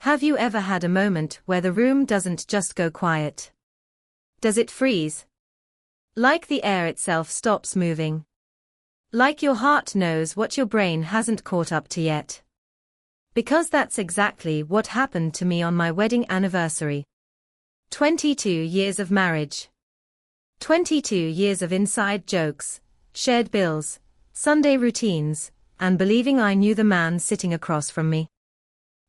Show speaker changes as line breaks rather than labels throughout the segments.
Have you ever had a moment where the room doesn't just go quiet? Does it freeze? Like the air itself stops moving. Like your heart knows what your brain hasn't caught up to yet. Because that's exactly what happened to me on my wedding anniversary. 22 years of marriage. 22 years of inside jokes, shared bills, Sunday routines, and believing I knew the man sitting across from me.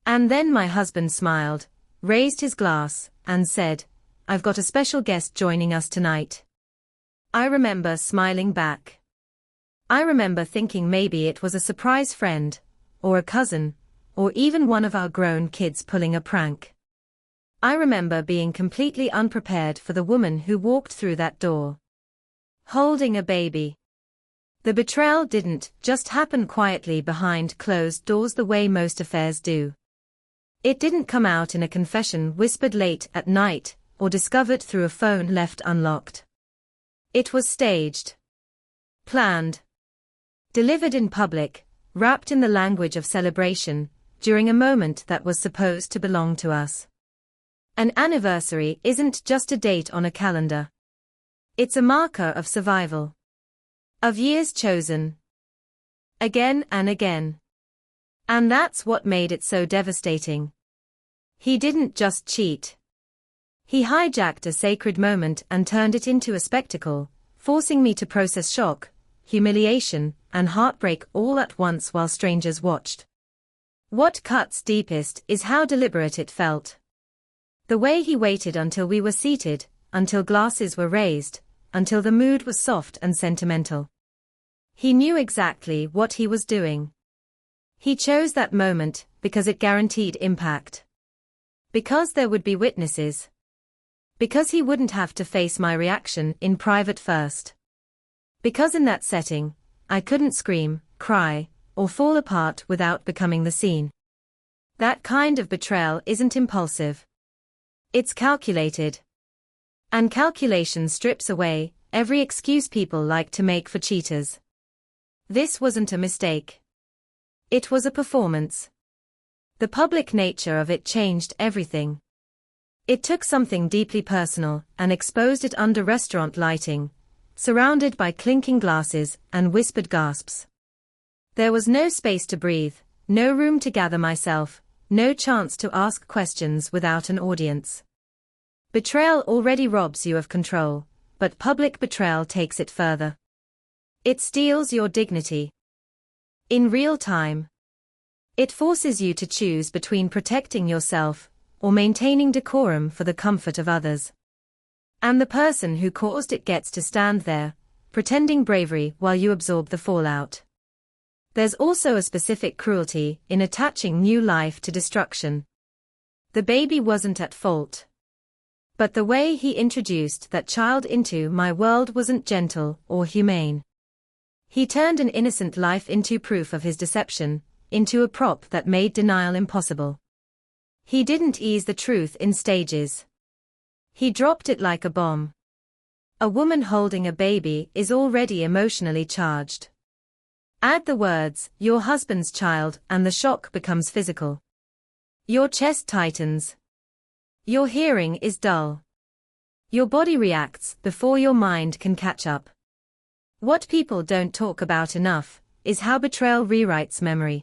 And then my husband smiled, raised his glass, and said, "I've got a special guest joining us tonight." I remember smiling back. I remember thinking maybe it was a surprise friend, or a cousin, or even one of our grown kids pulling a prank. I remember being completely unprepared for the woman who walked through that door, holding a baby. The betrayal didn't just happen quietly behind closed doors the way most affairs do. It didn't come out in a confession whispered late at night, or discovered through a phone left unlocked. It was staged, planned, delivered in public, wrapped in the language of celebration, during a moment that was supposed to belong to us. An anniversary isn't just a date on a calendar. It's a marker of survival. Of years chosen. Again and again. And that's what made it so devastating. He didn't just cheat. He hijacked a sacred moment and turned it into a spectacle, forcing me to process shock, humiliation, and heartbreak all at once while strangers watched. What cuts deepest is how deliberate it felt. The way he waited until we were seated, until glasses were raised, until the mood was soft and sentimental. He knew exactly what he was doing. He chose that moment because it guaranteed impact. Because there would be witnesses. Because he wouldn't have to face my reaction in private first. Because in that setting, I couldn't scream, cry, or fall apart without becoming the scene. That kind of betrayal isn't impulsive. It's calculated. And calculation strips away every excuse people like to make for cheaters. This wasn't a mistake. It was a performance. The public nature of it changed everything. It took something deeply personal and exposed it under restaurant lighting, surrounded by clinking glasses and whispered gasps. There was no space to breathe, no room to gather myself, no chance to ask questions without an audience. Betrayal already robs you of control, but public betrayal takes it further. It steals your dignity. In real time. It forces you to choose between protecting yourself or maintaining decorum for the comfort of others. And the person who caused it gets to stand there, pretending bravery while you absorb the fallout. There's also a specific cruelty in attaching new life to destruction. The baby wasn't at fault. But the way he introduced that child into my world wasn't gentle or humane. He turned an innocent life into proof of his deception, into a prop that made denial impossible. He didn't ease the truth in stages. He dropped it like a bomb. A woman holding a baby is already emotionally charged. Add the words, "your husband's child," and the shock becomes physical. Your chest tightens. Your hearing is dull. Your body reacts before your mind can catch up. What people don't talk about enough is how betrayal rewrites memory.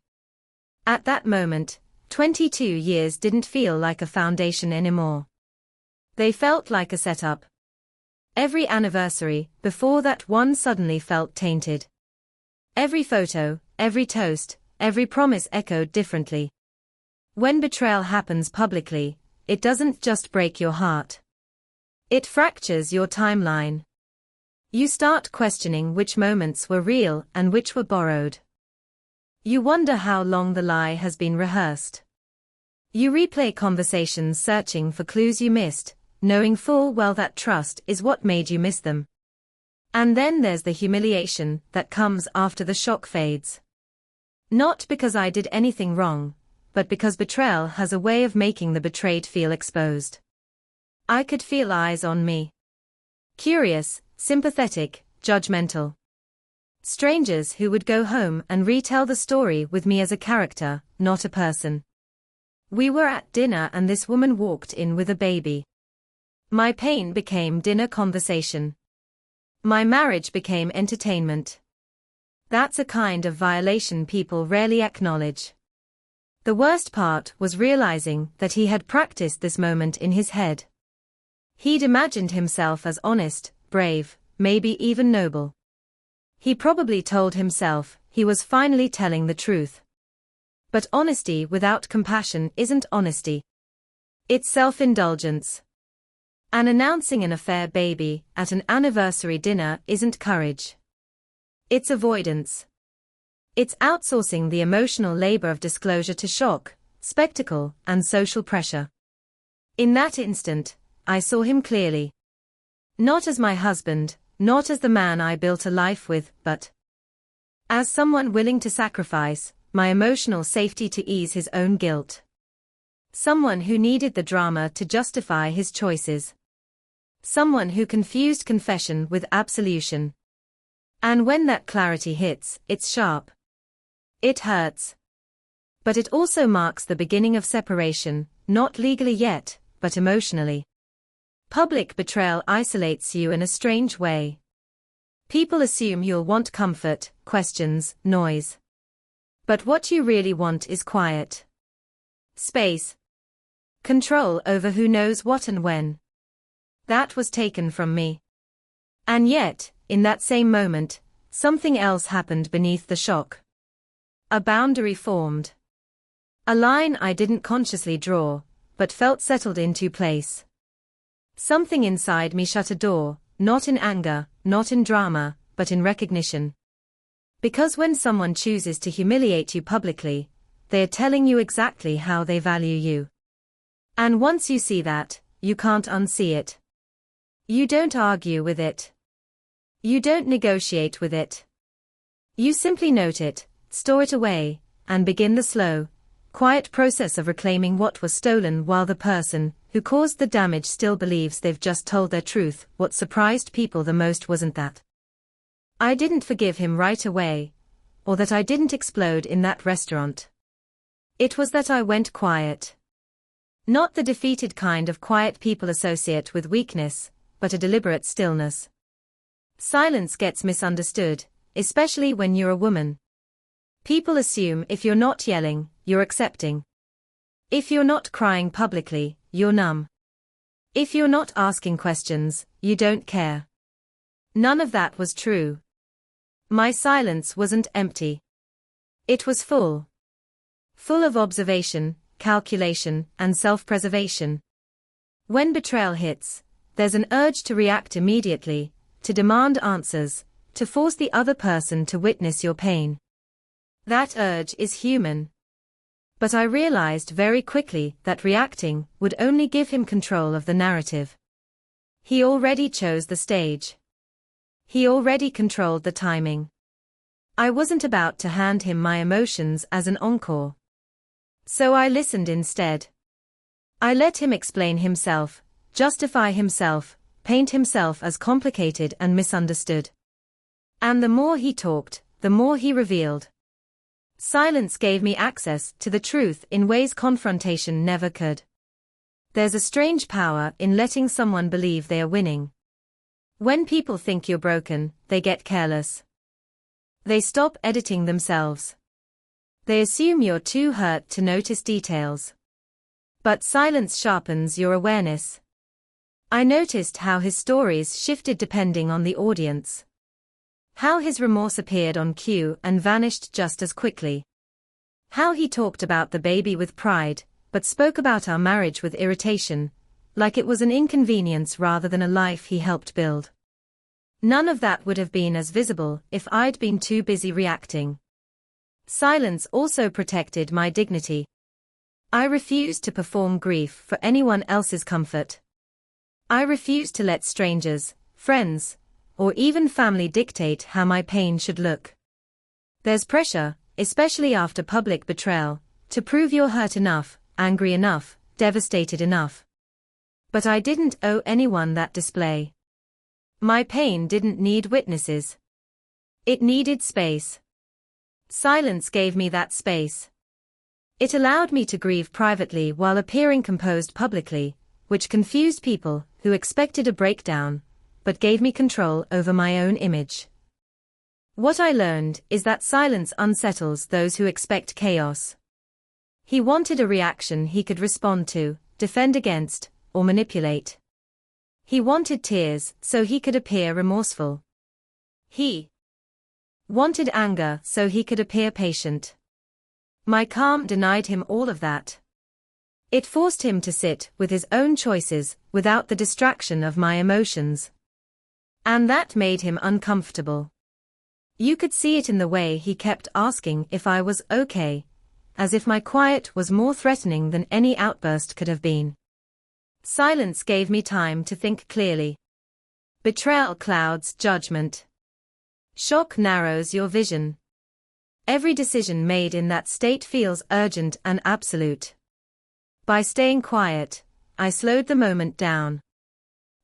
At that moment, 22 years didn't feel like a foundation anymore. They felt like a setup. Every anniversary before that one suddenly felt tainted. Every photo, every toast, every promise echoed differently. When betrayal happens publicly, it doesn't just break your heart. It fractures your timeline. You start questioning which moments were real and which were borrowed. You wonder how long the lie has been rehearsed. You replay conversations searching for clues you missed, knowing full well that trust is what made you miss them. And then there's the humiliation that comes after the shock fades. Not because I did anything wrong, but because betrayal has a way of making the betrayed feel exposed. I could feel eyes on me. Curious, sympathetic, judgmental. Strangers who would go home and retell the story with me as a character, not a person. We were at dinner and this woman walked in with a baby. My pain became dinner conversation. My marriage became entertainment. That's a kind of violation people rarely acknowledge. The worst part was realizing that he had practiced this moment in his head. He'd imagined himself as honest, brave, maybe even noble. He probably told himself he was finally telling the truth. But honesty without compassion isn't honesty. It's self-indulgence. And announcing an affair baby at an anniversary dinner isn't courage. It's avoidance. It's outsourcing the emotional labor of disclosure to shock, spectacle, and social pressure. In that instant, I saw him clearly. Not as my husband, not as the man I built a life with, but as someone willing to sacrifice my emotional safety to ease his own guilt. Someone who needed the drama to justify his choices. Someone who confused confession with absolution. And when that clarity hits, it's sharp. It hurts. But it also marks the beginning of separation, not legally yet, but emotionally. Public betrayal isolates you in a strange way. People assume you'll want comfort, questions, noise. But what you really want is quiet. Space. Control over who knows what and when. That was taken from me. And yet, in that same moment, something else happened beneath the shock. A boundary formed. A line I didn't consciously draw, but felt settled into place. Something inside me shut a door, not in anger, not in drama, but in recognition. Because when someone chooses to humiliate you publicly, they are telling you exactly how they value you. And once you see that, you can't unsee it. You don't argue with it. You don't negotiate with it. You simply note it, store it away, and begin the slow, quiet process of reclaiming what was stolen while the person who caused the damage still believes they've just told their truth. What surprised people the most wasn't that I didn't forgive him right away, or that I didn't explode in that restaurant. It was that I went quiet. Not the defeated kind of quiet people associate with weakness, but a deliberate stillness. Silence gets misunderstood, especially when you're a woman. People assume if you're not yelling, you're accepting. If you're not crying publicly, you're numb. If you're not asking questions, you don't care. None of that was true. My silence wasn't empty. It was full. Full of observation, calculation, and self-preservation. When betrayal hits, there's an urge to react immediately, to demand answers, to force the other person to witness your pain. That urge is human. But I realized very quickly that reacting would only give him control of the narrative. He already chose the stage. He already controlled the timing. I wasn't about to hand him my emotions as an encore. So I listened instead. I let him explain himself, justify himself, paint himself as complicated and misunderstood. And the more he talked, the more he revealed. Silence gave me access to the truth in ways confrontation never could. There's a strange power in letting someone believe they are winning. When people think you're broken, they get careless. They stop editing themselves. They assume you're too hurt to notice details. But silence sharpens your awareness. I noticed how his stories shifted depending on the audience. How his remorse appeared on cue and vanished just as quickly. How he talked about the baby with pride, but spoke about our marriage with irritation, like it was an inconvenience rather than a life he helped build. None of that would have been as visible if I'd been too busy reacting. Silence also protected my dignity. I refused to perform grief for anyone else's comfort. I refused to let strangers, friends, or even family dictate how my pain should look. There's pressure, especially after public betrayal, to prove you're hurt enough, angry enough, devastated enough. But I didn't owe anyone that display. My pain didn't need witnesses. It needed space. Silence gave me that space. It allowed me to grieve privately while appearing composed publicly, which confused people who expected a breakdown, but gave me control over my own image. What I learned is that silence unsettles those who expect chaos. He wanted a reaction he could respond to, defend against, or manipulate. He wanted tears so he could appear remorseful. He wanted anger so he could appear patient. My calm denied him all of that. It forced him to sit with his own choices without the distraction of my emotions. And that made him uncomfortable. You could see it in the way he kept asking if I was okay, as if my quiet was more threatening than any outburst could have been. Silence gave me time to think clearly. Betrayal clouds judgment. Shock narrows your vision. Every decision made in that state feels urgent and absolute. By staying quiet, I slowed the moment down.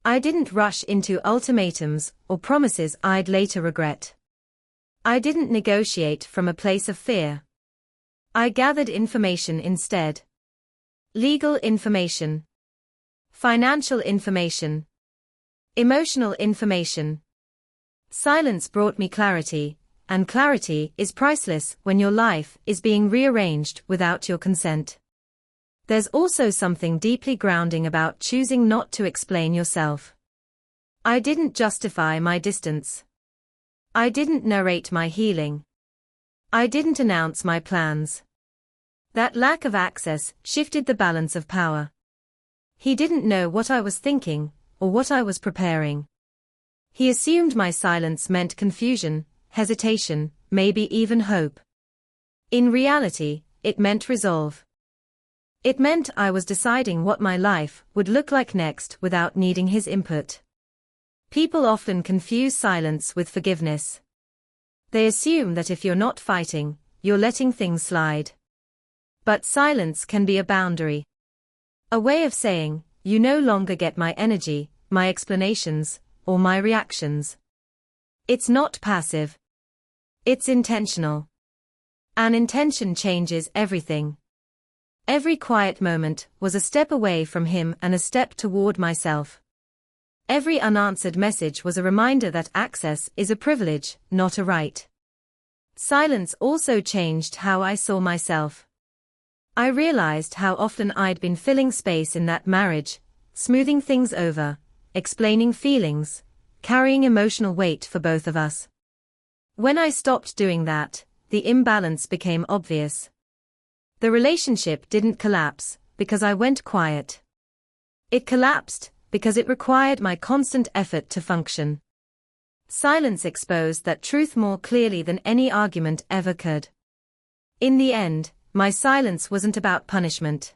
I didn't rush into ultimatums or promises I'd later regret. I didn't negotiate from a place of fear. I gathered information instead. Legal information. Financial information. Emotional information. Silence brought me clarity, and clarity is priceless when your life is being rearranged without your consent. There's also something deeply grounding about choosing not to explain yourself. I didn't justify my distance. I didn't narrate my healing. I didn't announce my plans. That lack of access shifted the balance of power. He didn't know what I was thinking, or what I was preparing. He assumed my silence meant confusion, hesitation, maybe even hope. In reality, it meant resolve. It meant I was deciding what my life would look like next without needing his input. People often confuse silence with forgiveness. They assume that if you're not fighting, you're letting things slide. But silence can be a boundary. A way of saying, you no longer get my energy, my explanations, or my reactions. It's not passive. It's intentional. An intention changes everything. Every quiet moment was a step away from him and a step toward myself. Every unanswered message was a reminder that access is a privilege, not a right. Silence also changed how I saw myself. I realized how often I'd been filling space in that marriage, smoothing things over, explaining feelings, carrying emotional weight for both of us. When I stopped doing that, the imbalance became obvious. The relationship didn't collapse because I went quiet. It collapsed because it required my constant effort to function. Silence exposed that truth more clearly than any argument ever could. In the end, my silence wasn't about punishment.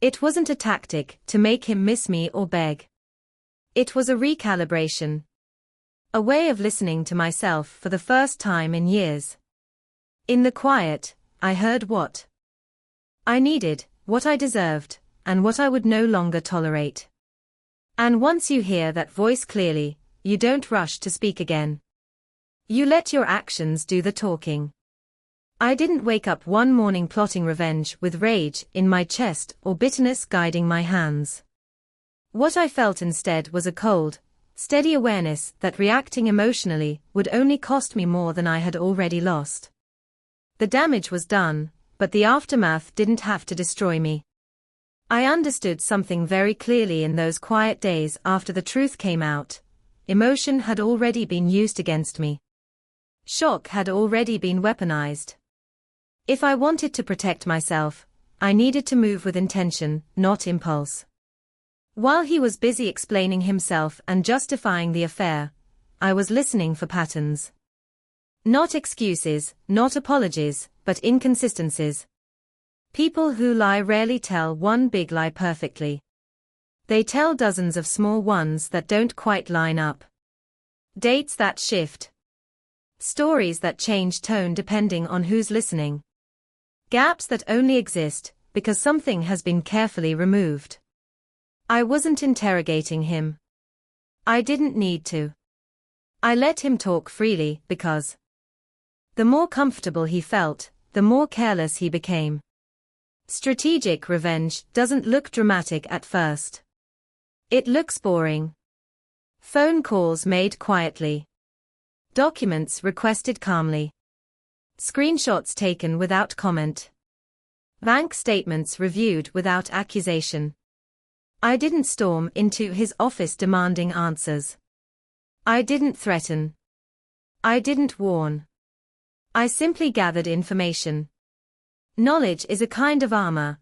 It wasn't a tactic to make him miss me or beg. It was a recalibration. A way of listening to myself for the first time in years. In the quiet, I heard what I needed, what I deserved, and what I would no longer tolerate. And once you hear that voice clearly, you don't rush to speak again. You let your actions do the talking. I didn't wake up one morning plotting revenge with rage in my chest or bitterness guiding my hands. What I felt instead was a cold, steady awareness that reacting emotionally would only cost me more than I had already lost. The damage was done, but the aftermath didn't have to destroy me. I understood something very clearly in those quiet days after the truth came out. Emotion had already been used against me. Shock had already been weaponized. If I wanted to protect myself, I needed to move with intention, not impulse. While he was busy explaining himself and justifying the affair, I was listening for patterns. Not excuses, not apologies, but inconsistencies. People who lie rarely tell one big lie perfectly. They tell dozens of small ones that don't quite line up. Dates that shift. Stories that change tone depending on who's listening. Gaps that only exist because something has been carefully removed. I wasn't interrogating him. I didn't need to. I let him talk freely because the more comfortable he felt, the more careless he became. Strategic revenge doesn't look dramatic at first. It looks boring. Phone calls made quietly. Documents requested calmly. Screenshots taken without comment. Bank statements reviewed without accusation. I didn't storm into his office demanding answers. I didn't threaten. I didn't warn. I simply gathered information. Knowledge is a kind of armor,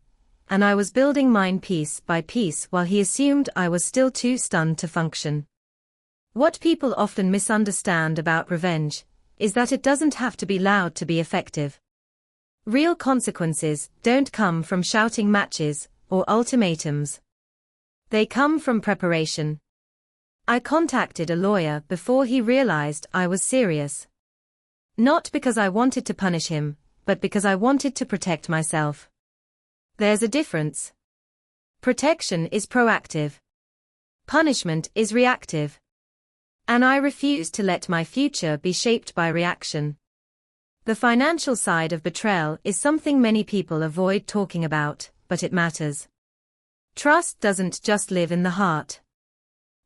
and I was building mine piece by piece while he assumed I was still too stunned to function. What people often misunderstand about revenge is that it doesn't have to be loud to be effective. Real consequences don't come from shouting matches or ultimatums. They come from preparation. I contacted a lawyer before he realized I was serious. Not because I wanted to punish him, but because I wanted to protect myself. There's a difference. Protection is proactive. Punishment is reactive. And I refuse to let my future be shaped by reaction. The financial side of betrayal is something many people avoid talking about, but it matters. Trust doesn't just live in the heart.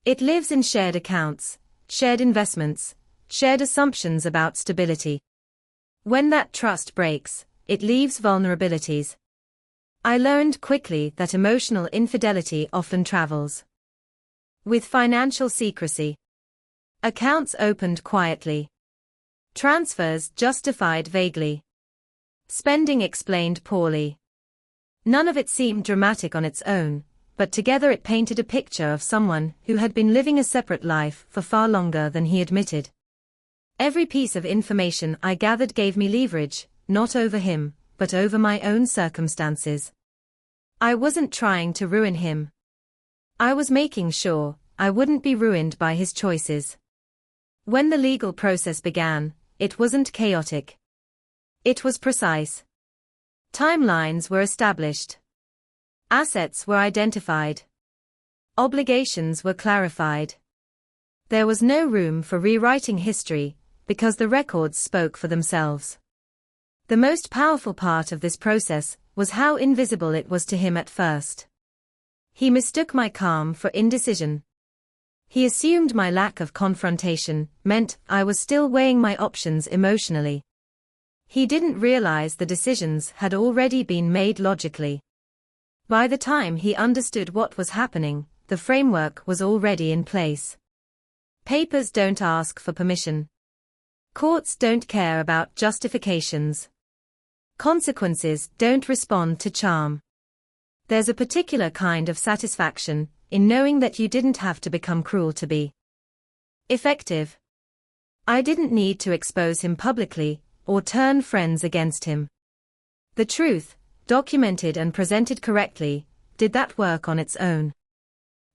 It lives in shared accounts, shared investments, shared assumptions about stability. When that trust breaks, it leaves vulnerabilities. I learned quickly that emotional infidelity often travels with financial secrecy. Accounts opened quietly. Transfers justified vaguely. Spending explained poorly. None of it seemed dramatic on its own, but together it painted a picture of someone who had been living a separate life for far longer than he admitted. Every piece of information I gathered gave me leverage, not over him, but over my own circumstances. I wasn't trying to ruin him. I was making sure I wouldn't be ruined by his choices. When the legal process began, it wasn't chaotic. It was precise. Timelines were established. Assets were identified. Obligations were clarified. There was no room for rewriting history, because the records spoke for themselves. The most powerful part of this process was how invisible it was to him at first. He mistook my calm for indecision. He assumed my lack of confrontation meant I was still weighing my options emotionally. He didn't realize the decisions had already been made logically. By the time he understood what was happening, the framework was already in place. Papers don't ask for permission. Courts don't care about justifications. Consequences don't respond to charm. There's a particular kind of satisfaction in knowing that you didn't have to become cruel to be effective. I didn't need to expose him publicly or turn friends against him. The truth, documented and presented correctly, did that work on its own.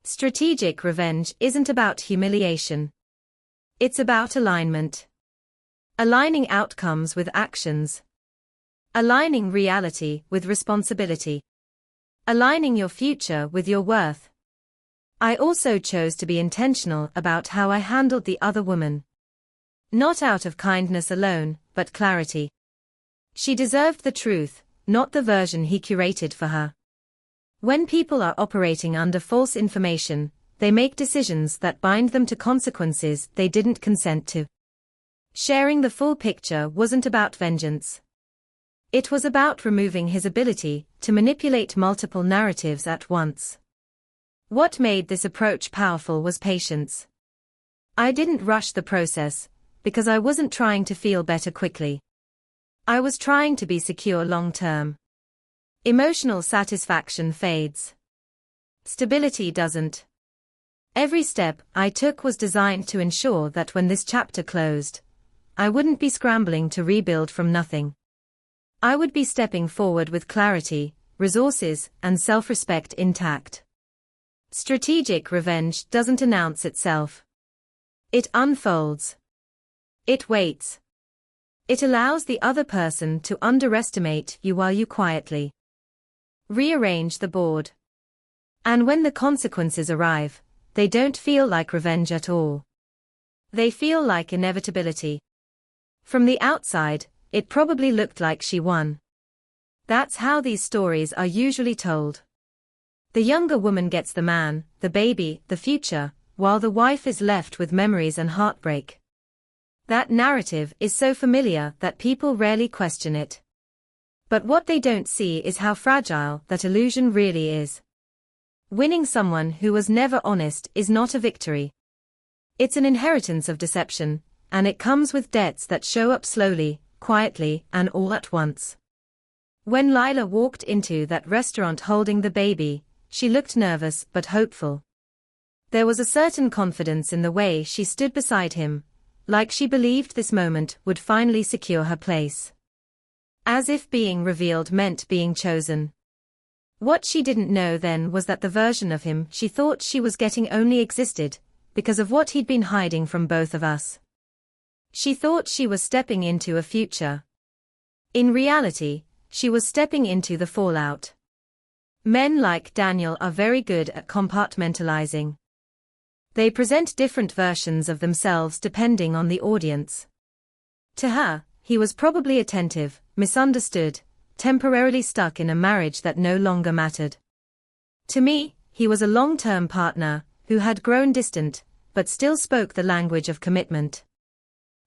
Strategic revenge isn't about humiliation. It's about alignment. Aligning outcomes with actions. Aligning reality with responsibility. Aligning your future with your worth. I also chose to be intentional about how I handled the other woman. Not out of kindness alone, but clarity. She deserved the truth, not the version he curated for her. When people are operating under false information, they make decisions that bind them to consequences they didn't consent to. Sharing the full picture wasn't about vengeance. It was about removing his ability to manipulate multiple narratives at once. What made this approach powerful was patience. I didn't rush the process, because I wasn't trying to feel better quickly. I was trying to be secure long-term. Emotional satisfaction fades. Stability doesn't. Every step I took was designed to ensure that when this chapter closed, I wouldn't be scrambling to rebuild from nothing. I would be stepping forward with clarity, resources, and self-respect intact. Strategic revenge doesn't announce itself. It unfolds. It waits. It allows the other person to underestimate you while you quietly rearrange the board. And when the consequences arrive, they don't feel like revenge at all. They feel like inevitability. From the outside, it probably looked like she won. That's how these stories are usually told. The younger woman gets the man, the baby, the future, while the wife is left with memories and heartbreak. That narrative is so familiar that people rarely question it. But what they don't see is how fragile that illusion really is. Winning someone who was never honest is not a victory. It's an inheritance of deception, and it comes with debts that show up slowly, quietly, and all at once. When Lila walked into that restaurant holding the baby, she looked nervous but hopeful. There was a certain confidence in the way she stood beside him, like she believed this moment would finally secure her place. As if being revealed meant being chosen. What she didn't know then was that the version of him she thought she was getting only existed because of what he'd been hiding from both of us. She thought she was stepping into a future. In reality, she was stepping into the fallout. Men like Daniel are very good at compartmentalizing. They present different versions of themselves depending on the audience. To her, he was probably attentive, misunderstood, temporarily stuck in a marriage that no longer mattered. To me, he was a long-term partner, who had grown distant, but still spoke the language of commitment.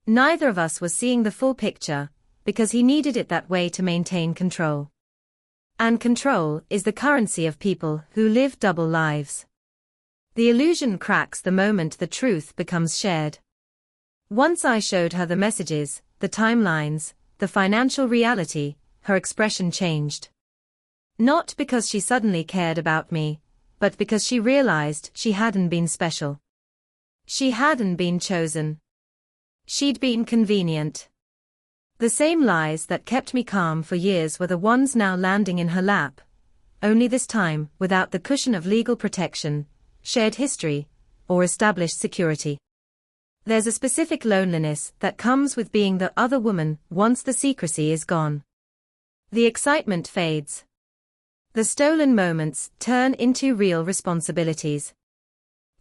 Neither of us was seeing the full picture, because he needed it that way to maintain control. And control is the currency of people who live double lives. The illusion cracks the moment the truth becomes shared. Once I showed her the messages, the timelines, the financial reality, her expression changed. Not because she suddenly cared about me, but because she realized she hadn't been special. She hadn't been chosen. She'd been convenient. The same lies that kept me calm for years were the ones now landing in her lap, only this time without the cushion of legal protection, shared history, or established security. There's a specific loneliness that comes with being the other woman once the secrecy is gone. The excitement fades. The stolen moments turn into real responsibilities.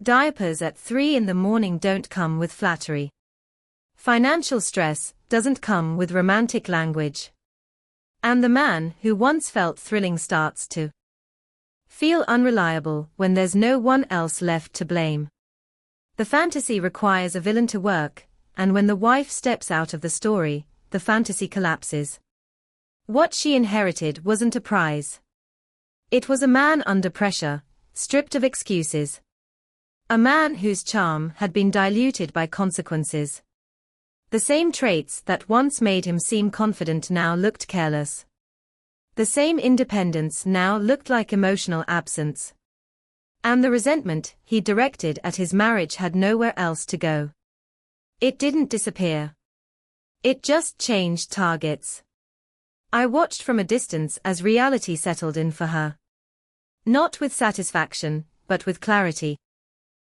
Diapers at 3 in the morning don't come with flattery. Financial stress doesn't come with romantic language. And the man who once felt thrilling starts to feel unreliable when there's no one else left to blame. The fantasy requires a villain to work, and when the wife steps out of the story, the fantasy collapses. What she inherited wasn't a prize. It was a man under pressure, stripped of excuses. A man whose charm had been diluted by consequences. The same traits that once made him seem confident now looked careless. The same independence now looked like emotional absence. And the resentment he directed at his marriage had nowhere else to go. It didn't disappear. It just changed targets. I watched from a distance as reality settled in for her. Not with satisfaction, but with clarity.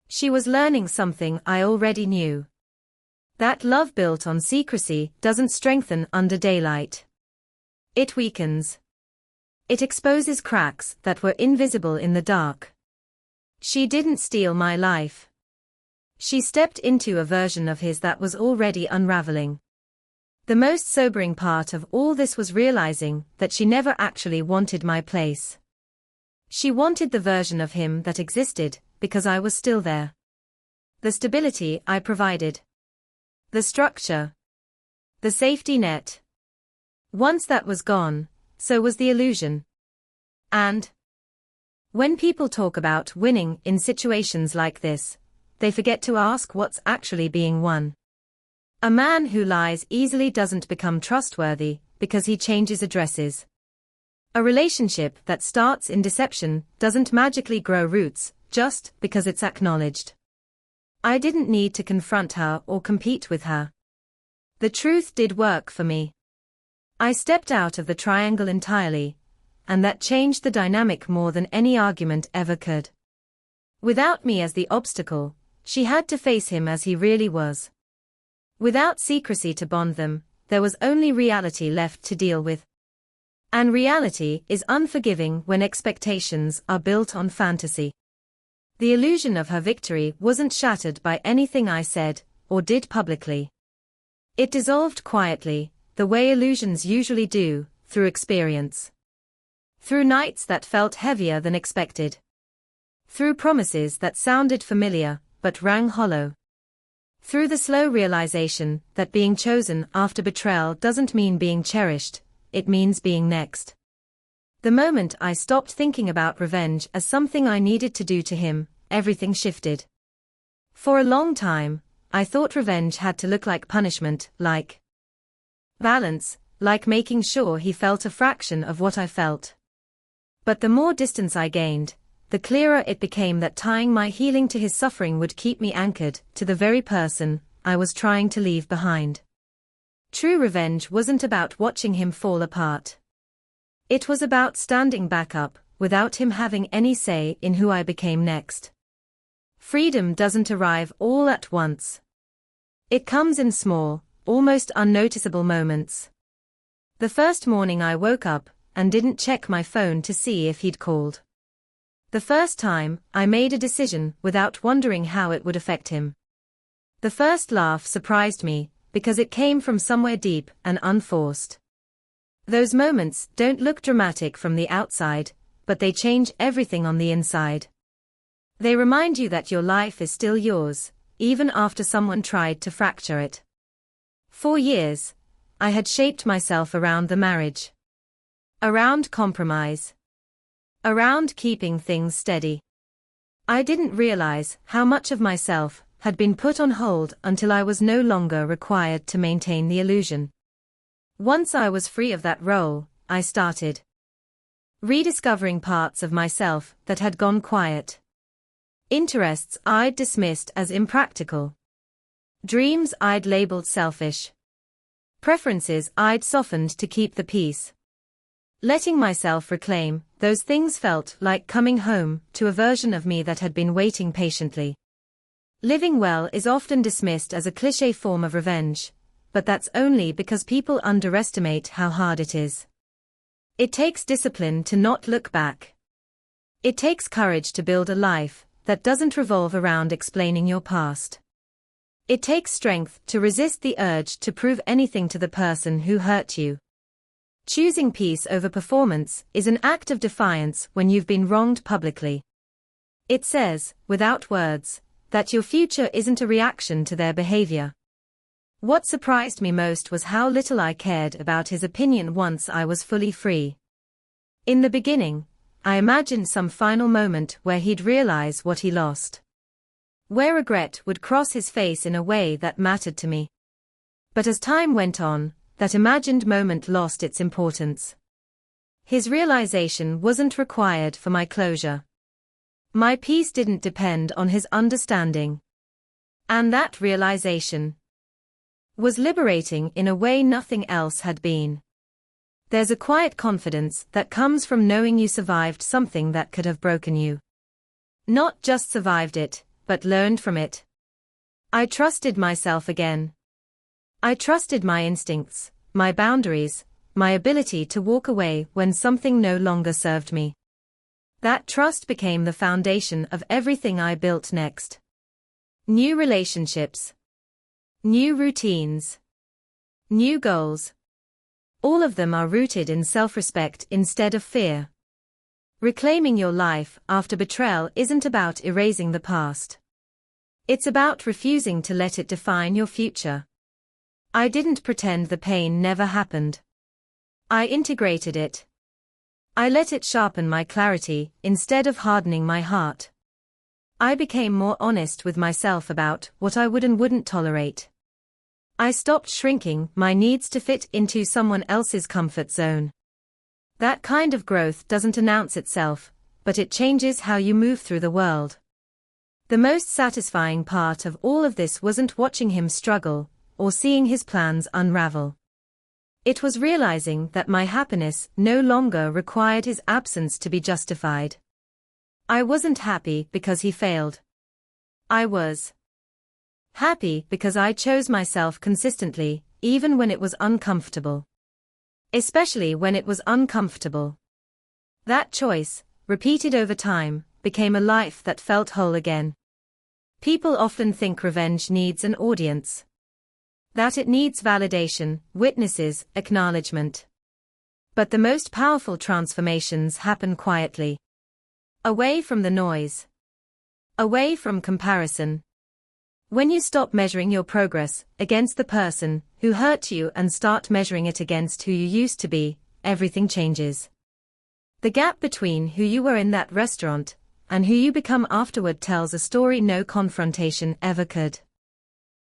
She was learning something I already knew. That love built on secrecy doesn't strengthen under daylight. It weakens. It exposes cracks that were invisible in the dark. She didn't steal my life. She stepped into a version of his that was already unraveling. The most sobering part of all this was realizing that she never actually wanted my place. She wanted the version of him that existed, because I was still there. The stability I provided. The structure. The safety net. Once that was gone, so was the illusion. And when people talk about winning in situations like this, they forget to ask what's actually being won. A man who lies easily doesn't become trustworthy because he changes addresses. A relationship that starts in deception doesn't magically grow roots just because it's acknowledged. I didn't need to confront her or compete with her. The truth did work for me. I stepped out of the triangle entirely, and that changed the dynamic more than any argument ever could. Without me as the obstacle, she had to face him as he really was. Without secrecy to bond them, there was only reality left to deal with. And reality is unforgiving when expectations are built on fantasy. The illusion of her victory wasn't shattered by anything I said or did publicly. It dissolved quietly, the way illusions usually do, through experience. Through nights that felt heavier than expected. Through promises that sounded familiar, but rang hollow. Through the slow realization that being chosen after betrayal doesn't mean being cherished, it means being next. The moment I stopped thinking about revenge as something I needed to do to him, everything shifted. For a long time, I thought revenge had to look like punishment, like balance, like making sure he felt a fraction of what I felt. But the more distance I gained, the clearer it became that tying my healing to his suffering would keep me anchored to the very person I was trying to leave behind. True revenge wasn't about watching him fall apart. It was about standing back up, without him having any say in who I became next. Freedom doesn't arrive all at once. It comes in small, almost unnoticeable moments. The first morning I woke up and didn't check my phone to see if he'd called. The first time I made a decision without wondering how it would affect him. The first laugh surprised me because it came from somewhere deep and unforced. Those moments don't look dramatic from the outside, but they change everything on the inside. They remind you that your life is still yours, even after someone tried to fracture it. For years, I had shaped myself around the marriage. Around compromise. Around keeping things steady. I didn't realize how much of myself had been put on hold until I was no longer required to maintain the illusion. Once I was free of that role, I started rediscovering parts of myself that had gone quiet. Interests I'd dismissed as impractical. Dreams I'd labeled selfish. Preferences I'd softened to keep the peace. Letting myself reclaim those things felt like coming home to a version of me that had been waiting patiently. Living well is often dismissed as a cliché form of revenge, but that's only because people underestimate how hard it is. It takes discipline to not look back. It takes courage to build a life that doesn't revolve around explaining your past. It takes strength to resist the urge to prove anything to the person who hurt you. Choosing peace over performance is an act of defiance when you've been wronged publicly. It says, without words, that your future isn't a reaction to their behavior. What surprised me most was how little I cared about his opinion once I was fully free. In the beginning, I imagined some final moment where he'd realize what he lost. Where regret would cross his face in a way that mattered to me. But as time went on, that imagined moment lost its importance. His realization wasn't required for my closure. My peace didn't depend on his understanding. And that realization was liberating in a way nothing else had been. There's a quiet confidence that comes from knowing you survived something that could have broken you. Not just survived it, but learned from it. I trusted myself again. I trusted my instincts, my boundaries, my ability to walk away when something no longer served me. That trust became the foundation of everything I built next. New relationships. New routines. New goals. All of them are rooted in self-respect instead of fear. Reclaiming your life after betrayal isn't about erasing the past. It's about refusing to let it define your future. I didn't pretend the pain never happened. I integrated it. I let it sharpen my clarity instead of hardening my heart. I became more honest with myself about what I would and wouldn't tolerate. I stopped shrinking my needs to fit into someone else's comfort zone. That kind of growth doesn't announce itself, but it changes how you move through the world. The most satisfying part of all of this wasn't watching him struggle, or seeing his plans unravel. It was realizing that my happiness no longer required his absence to be justified. I wasn't happy because he failed. I was happy because I chose myself consistently, even when it was uncomfortable. Especially when it was uncomfortable. That choice, repeated over time, became a life that felt whole again. People often think revenge needs an audience. That it needs validation, witnesses, acknowledgement. But the most powerful transformations happen quietly. Away from the noise. Away from comparison. When you stop measuring your progress against the person who hurt you and start measuring it against who you used to be, everything changes. The gap between who you were in that restaurant and who you become afterward tells a story no confrontation ever could.